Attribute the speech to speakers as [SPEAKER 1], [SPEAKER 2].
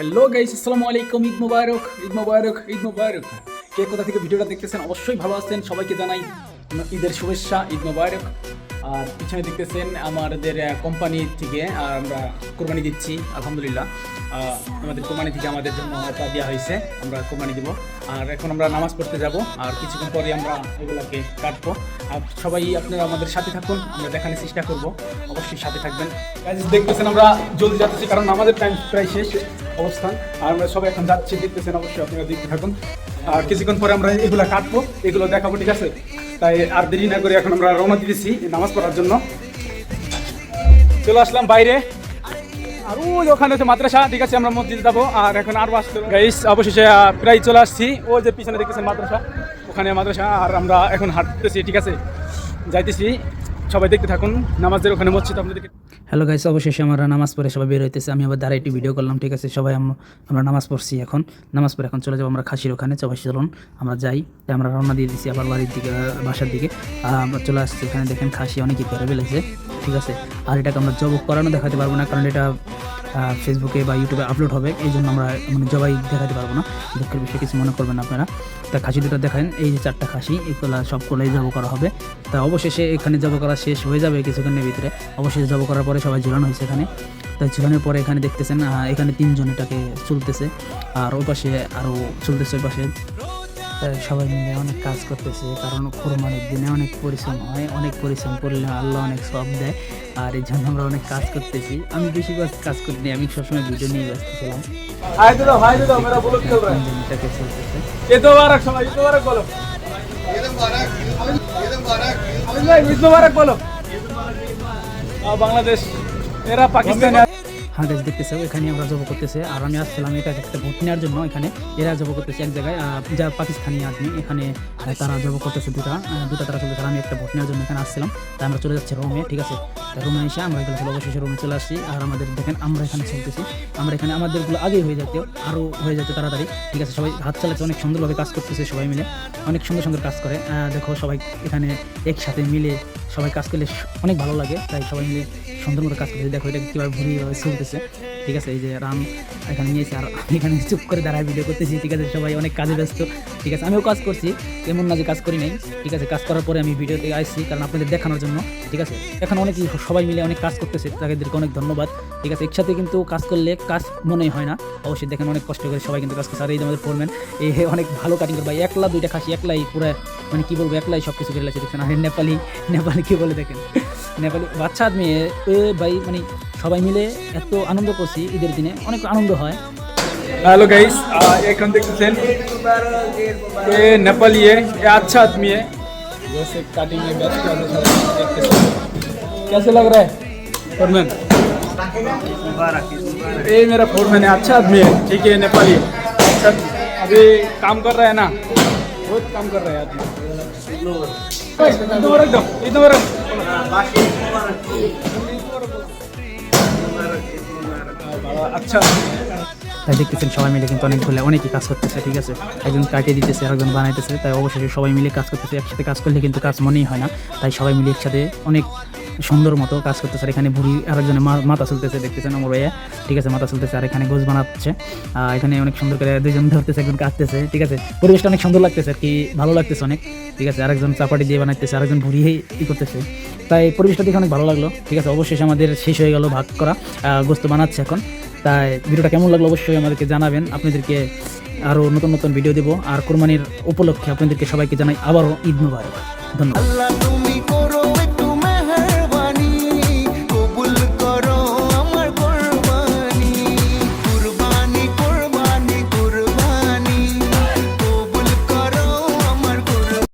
[SPEAKER 1] Hello guys, আসসালামু আলাইকুম। ঈদ মুবারক, ঈদ মুবারক, ঈদ মুবারক। কে কোথা থেকে ভিডিওটা দেখতেছেন অবশ্যই ভালো আছেন। সবাইকে জানাই ঈদের শুভেচ্ছা, ঈদ মুবারক। আর পিছনে দেখতেছেন আমাদের কোম্পানি থেকে আমরা কোরবানি দিচ্ছি আলহামদুলিল্লাহ। আমাদের কোরবানি থেকে আমাদের জন্য এটা দেওয়া হয়েছে, আমরা কোরবানি দিব। আর এখন আমরা নামাজ পড়তে যাব, আর কিছুক্ষণ পরে আমরা এগুলাকে কাটবো। আর সবাই আপনারা আমাদের সাথে থাকুন, আমরা দেখানোর চেষ্টা করব, অবশ্যই সাথে থাকবেন। দেখতেছেন আমরা জলদি যাচ্ছি কারণ আমাদের টাইম প্রায় শেষ অবস্থান। আর আমরা সবাই এখন যাচ্ছি, দেখতেছেন অবশ্যই আপনারা দেখতে থাকুন। আর কিছুক্ষণ পরে আমরা এগুলো কাটবো, এগুলো দেখাবো, ঠিক আছে? তাই আর দেরি না করে এখন আমরা রওনা দিতেছি নামাজ পড়ার জন্য। চলে আসলাম বাইরে, আর ওই ওখানে হচ্ছে মাদ্রাসা, ঠিক আছে? আমরা মসজিদে যাবো। আর এখন আরও আসতে গাইস, অবশেষে প্রায় চলে আসছি। ও যে পিছনে দেখতেছেন মাদ্রাসা, ওখানে মাদ্রাসা। আর আমরা এখন হাঁটতেছি, ঠিক আছে? যাইতেছি, সবাই দেখতে থাকুন। নামাজের ওখানে মসজিদ আপনাদেরকে।
[SPEAKER 2] হ্যালো গাইস, অবশেষে আমরা নামাজ পড়ে সবাই বের হইতেছে। আমি আবার দাঁড়াই একটি ভিডিও করলাম, ঠিক আছে? সবাই আমরা নামাজ পড়ছি, এখন নামাজ পড়ে এখন চলে যাবো আমরা খাসির ওখানে। সবাই চলুন আমরা যাই। তাই আমরা রওনা দিয়ে দিচ্ছি আবার বাড়ির দিকে, বাসার দিকে। আমরা চলে আসছি, এখানে দেখেন খাসি অনেকই করে ফেলেছে, ঠিক আছে? আর এটাকে আমরা জব করানো দেখাতে পারবো না, কারণ এটা ফেসবুকে বা ইউটিউবে আপলোড হবে, এই জন্য আমরা জবাই দেখাতে পারবো না। দুঃখের বিষয়ে কিছু মনে করবেন আপনারা। তা খাসি দুটো দেখেন, এই যে 4টা খাসি, এগুলো সবগুলোই জব করা হবে। তা অবশেষে এখানে জব করা শেষ হয়ে যাবে কিছুক্ষণের ভিতরে। অবশেষে জব করার পরে সবাই ঝুলানো হয়েছে এখানে। তাই ঝুলানোর পরে এখানে দেখতেছেন এখানে 3 জন এটাকে চলতেছে, আর ওই পাশে আরও চলতেছে ওই পাশে। তাই সবাই মিলে অনেক কাজ করতেছে, কারণ কোরবানির দিনে অনেক পরিশ্রম হয়, অনেক পরিশ্রম করলে আল্লাহ অনেক সব দেয়। আর এই জন্য আমরা অনেক কাজ করতেছি। আমি বেশি কাজ করিনি, আমি সবসময় ভিডিও নিয়ে ব্যস্ত ছিলাম। এটাকে চলতেছে।
[SPEAKER 1] ঈদ মুবারক সবাই, ঈদ মুবারক বলো, ঈদ মুবারক বলো। বাংলাদেশ এরা পাকিস্তান।
[SPEAKER 2] হ্যাঁ গাইস, দেখতেছে এখানে আমরা জব করতেছে। আর আমি আসছিলাম এটা একটা ভোট নেওয়ার জন্য। এখানে এরা জব করতেছে এক জায়গায়, যা পাকিস্তানি আদমি এখানে তারা জব করতেছে দুটা তারা চলতেছে। আমি একটা ভোট নেওয়ার জন্য এখানে আসছিলাম। তাই আমরা চলে যাচ্ছি রুমে, ঠিক আছে? রুমে এসে আমরা এগুলো অবশেষে রুমে চলে আসছি। আর আমাদের দেখেন আমরা এখানে চলতেছি, আমরা এখানে আমাদেরগুলো আগেই হয়ে যেত, আরও হয়ে যেত তাড়াতাড়ি, ঠিক আছে? সবাই হাত চালাচ্ছে, অনেক সুন্দরভাবে কাজ করতেছে, সবাই মিলে অনেক সুন্দর সুন্দর কাজ করে। দেখো সবাই এখানে একসাথে মিলে সবাই কাজ করলে অনেক ভালো লাগে। তাই সবাই মিলে সুন্দর মতো কাজ করতেছে। দেখো এটা কীভাবে ঘুরিয়ে চলতেছে, ঠিক আছে? এই যে রাম এখানে নিয়েছে, আর আমি এখানে চুপ করে দাঁড়ায় ভিডিও করতেছি, ঠিক আছে? সবাই অনেক কাজে ব্যস্ত, ঠিক আছে? আমিও কাজ করছি, এমন না যে কাজ করি নাই, ঠিক আছে? কাজ করার পরে আমি ভিডিওতে আসছি কারণ আপনাদের দেখানোর জন্য, ঠিক আছে? এখন অনেকেই সবাই মিলে অনেক কাজ করতেছে, তাদেরকে অনেক ধন্যবাদ, ঠিক আছে? একসাথে কিন্তু কাজ করলে কাজ মনে হয় না। অবশ্যই দেখেন অনেক কষ্ট করে সবাই কিন্তু কাজ করছে। আর এই যে আমাদের ফোরম্যান, এই অনেক ভালো কাটিং করে ভাই, একলা 2টা খাসি একলাই পুরো, মানে কী বলবো, একলাই সব কিছু করে লাগছে, দেখছেন? আর নেপালি কী বলে দেখেন, নেপালি বাচ্চা আদমি ভাই, মানে সবাই মিলে এত আনন্দ করছি ঈদের দিনে, অনেক আনন্দ হয়।
[SPEAKER 1] हेलो गाइस, এখন দেখতেছেন ये नेपाली है, ये अच्छा आदमी है, जैसे कटिंग में बेस्ट है। कैसे लग रहा है फोरमैन? ये मेरा फोरमैन है, अच्छा आदमी है, ठीक है? नेपाली है, अच्छा अभी काम कर रहा है ना, बहुत काम कर रहा है आदमी। इतना अच्छा।
[SPEAKER 2] তাই দেখতেছেন সবাই মিলে কিন্তু অনেকেই কাজ করতেছে, ঠিক আছে? একজন কাটিয়ে দিতেছে, আরেকজন বানাইতেছে। তাই অবশ্যই সবাই মিলে কাজ করতেছে। একসাথে কাজ করলে কিন্তু কাজ মনেই হয় না। তাই সবাই মিলে একসাথে অনেক সুন্দর মতো কাজ করতেছে। আর এখানে বুড়ি আরেকজনের মাথা চলতেছে, দেখতেছেন আমার ভাইয়া, ঠিক আছে? মাথা চলতেছে। আর এখানে গোছ বানাচ্ছে, এখানে অনেক সুন্দর করে 2জন ধরতেছে, একজন কাটতেছে, ঠিক আছে? পরিবেশটা অনেক সুন্দর লাগতেছে, আর কি ভালো লাগতেছে অনেক, ঠিক আছে? আরেকজন চাপাটি দিয়ে বানাইতেছে, আরেকজন বুড়ি করতেছে। তাই পরিবেশটা দেখে অনেক ভালো লাগলো, ঠিক আছে? অবশ্যই আমাদের শেষ হয়ে গেল ভাগ করা, গোস্ত বানাচ্ছে এখন। তাই ভিডিওটা কেমন লাগলো অবশ্যই আমাদেরকে জানাবেন। আপনাদেরকে আরও নতুন নতুন ভিডিও দেবো। আর কোরবানির উপলক্ষে আপনাদেরকে সবাইকে জানাই আবারও ঈদ মুবারক, ধন্যবাদ।